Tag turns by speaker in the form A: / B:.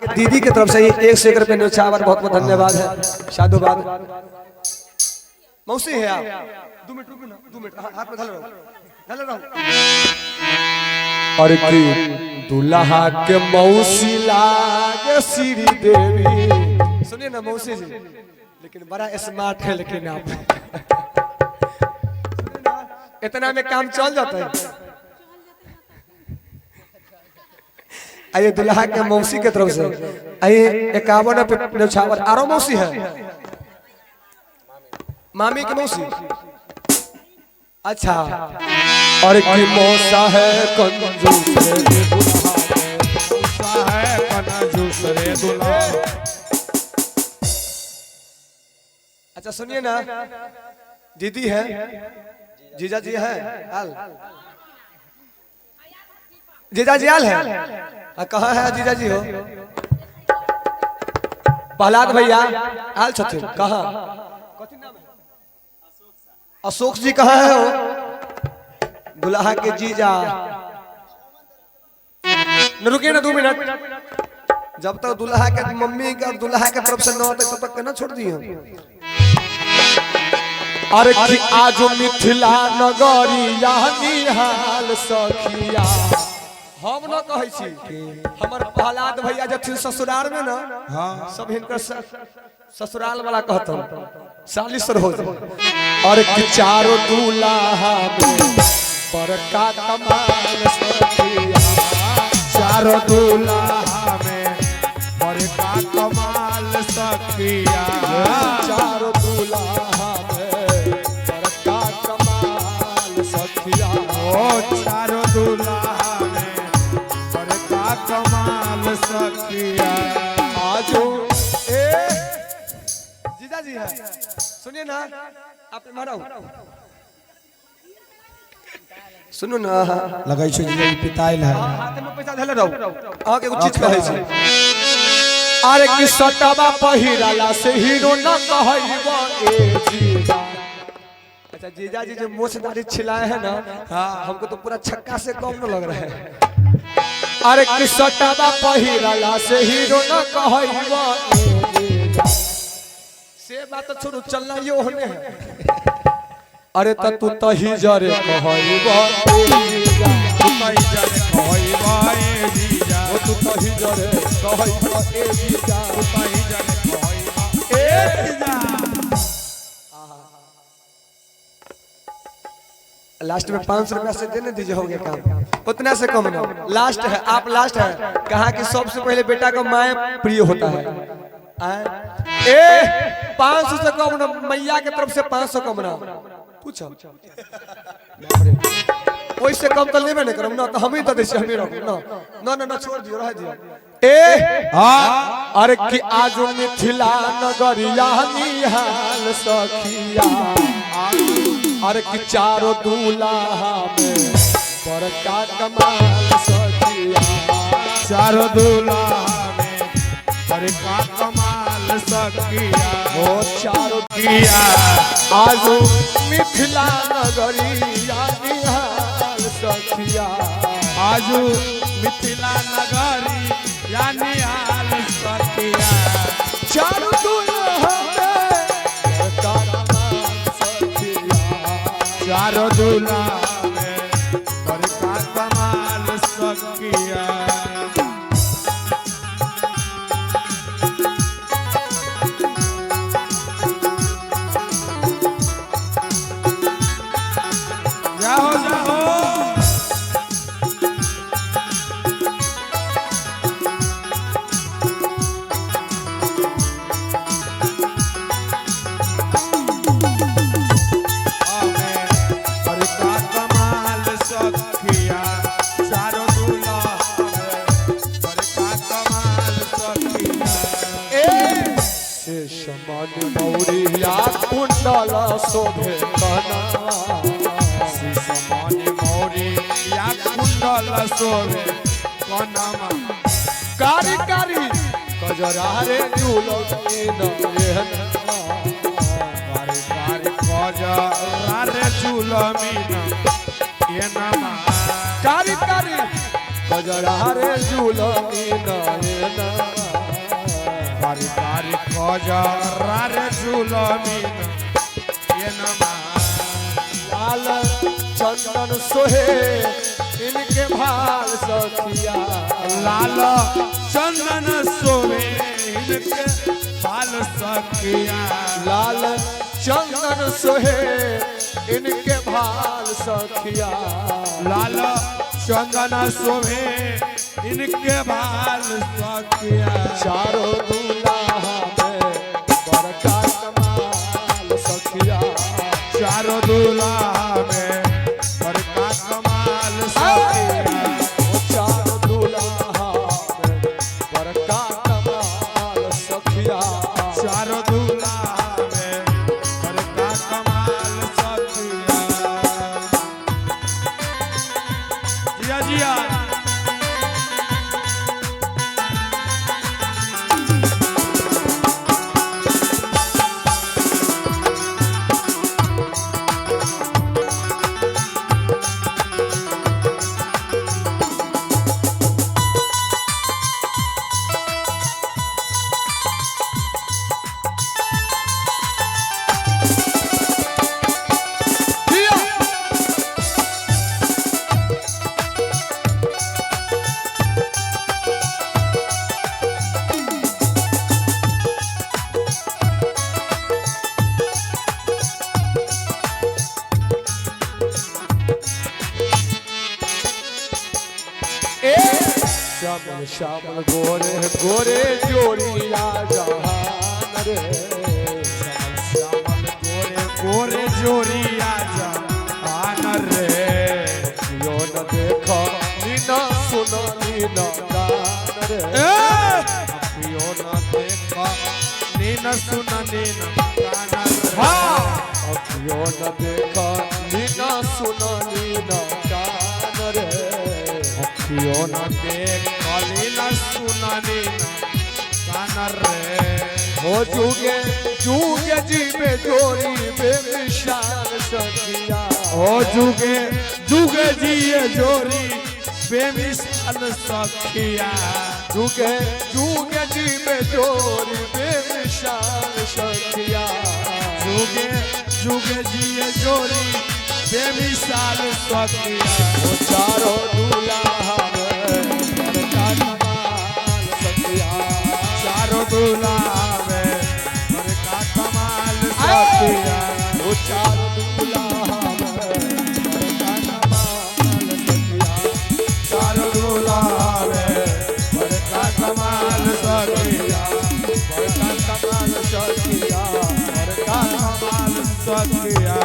A: के दीदी की तरफ से 101 रुपये न्यौछावर बहुत बहुत धन्यवाद है। साधुवाद। मौसी है आप 2 मिनट रुको ना 2 मिनट हाथ में ढल रहो और की दुल्हा के मौसी लागे श्री देवी। सुनिए ना मौसी जी लेकिन बड़ा स्मार्ट है लेकिन आप इतना में काम चल जाता है। आइए दुल्हा के मौसी के तरफ से आइए 51 पे न्यौछावर। आरो मौसी है मामी की मौसी। अच्छा और की मौसा है कंजूस रे दुल्हा। अच्छा सुनिए ना दीदी है जीजा जी है आल जीजा जी आल है कहाँ है जीजा जी हो प्रहलाद भैया आल छथिन कहाँ अशोक जी कहाँ है हो दुल्हा के जीजा न रुकिए ना 2 मिनट जब तक दुल्हा के मम्मी का दुल्हा के तरफ से न होते तब तक ना छोड़ दिए। अरे कि आज मिथिला नगरिया निहाल सखिया हम न कहै छी हमर प्रहलाद भैया जथिन ससुराल में ना सब हिनकर ससुराल वाला कहतन सालिसर हो जाए। और कि चारों दूल्हा बड़का कमाल सखिया चारों दूल्हा में बड़का कमाल सखिया चारों दूल्हा में बड़का कमाल सखिया ओ चारों दूल्हा में बड़का कमाल सखिया। आजो ए जीजा जी है सुनिए ना आप मारो सुनो ना
B: लगै छै जे पिताइल है
A: हाथ में पैसा धले रहो आहा के कुछ चीज कहै छै। अरे कि सटवा पहिराला से हीरो न कहइबो ए जीजा। अच्छा जीजा जी जो मोछ दाढ़ी छिलाए हैं ना हमको तो पूरा छक्का से कम न लग रहा है। अरे कि सटवा पहिराला से हीरो न कहइबो ए जीजा से बात छोड़ो चलना यो होने है। अरे त तू तही जरे कहइबो ए जीजा तू तही जरे कहइबो ए जीजा ओ तू तही जरे कहइबो ए जीजा तू तही जरे कहइबो ए जीजा। लास्ट में 500 रुपया से देने दीजिए हो गया काम उतना से कम ना लास्ट है आप लास्ट है कहा कि सबसे पहले बेटा का माँ प्रिय होता है। ए 500 से कम ना मैया के तरफ से 500 कम ना पूछो ओइसे कम तो लेबे नहीं करम ना तो हम ही तो देसी हम ही रखो ना ना ना ना छोड़ दियो रह दियो। ए हां अरे कि आज मिथिला नगरिया निहाल सखिया अरे कि चारों दूल्हा में बड़का कमाल सखिया
B: चारों दूल्हा में बड़का कमाल सखिया
A: ओ चारों
B: किया
A: आज मिथिला नगरिया निहाल सखिया
B: आज मिथिला नगरी या निहाल सखिया
A: चारों दूल्हा में बड़का कमाल सखिया
B: चारों दूल्हा में बड़का कमाल सखिया। जाओ जाओ बड़का कमाल सखिया चारों दूल्हा बड़का कमाल सखिया।
A: से समान मौरिया कुंडल शोभे कना
B: समान मौरी या कुंडल सोवे कनमा
A: कारी कारी कजरा रे झूलो न
B: कारी कारी कजरा रे झूलमीना ये नमा
A: कारी कारी कजरा रे झूलो न
B: बारी बारी कजरा रे जुलमी ये नमा
A: लाल चंदन सोहे इनके भाल सखिया
B: लाल चंदन सोवे इनके बाल सखिया
A: लाल चंदन सोहे इनके भाल सखिया
B: लाल चंदन सोवे इनके बाल सखिया
A: चारों दूल्हा में बड़का कमाल सखिया
B: चारों दूल्हा में बड़का कमाल सखिया
A: चारों दूल्हा में बड़का कमाल सखिया
B: चारों दूल्हा में बड़का कमाल सखिया जिया जिया
A: श्यामल श्यामल गोरे गोरे जोड़िया जहान रे
B: श्यामल गोरे गोरे जोड़िया जहान रे
A: यो न देखो नीना सुनो नीना गान रे
B: यो न देखो नीना सुनो नीना गान रे
A: यो न देखो नीना सुनो नीना गान रे
B: यो न देखो नीना सुनो नीना गान रे
A: हो जुगे जुगे जी में जोड़ी बेमिसाल सखिया
B: हो जुगे जुगे जी ये जोड़ी बेमिसाल सखिया
A: जुगे जुगे जी में जोड़ी बेमिसाल सखिया
B: जुगे जुगे जी ये जोड़ी बेमिसाल सखिया
A: वो चारों दूल्हा में बड़का कमाल सखिया
B: चारों दूल्हा में बड़का कमाल सखिया
A: वो चारों दूल्हा में बड़का कमाल सखिया
B: चारों दूल्हा में बड़का कमाल सखिया
A: बड़का कमाल सखिया बड़का
B: कमाल सखिया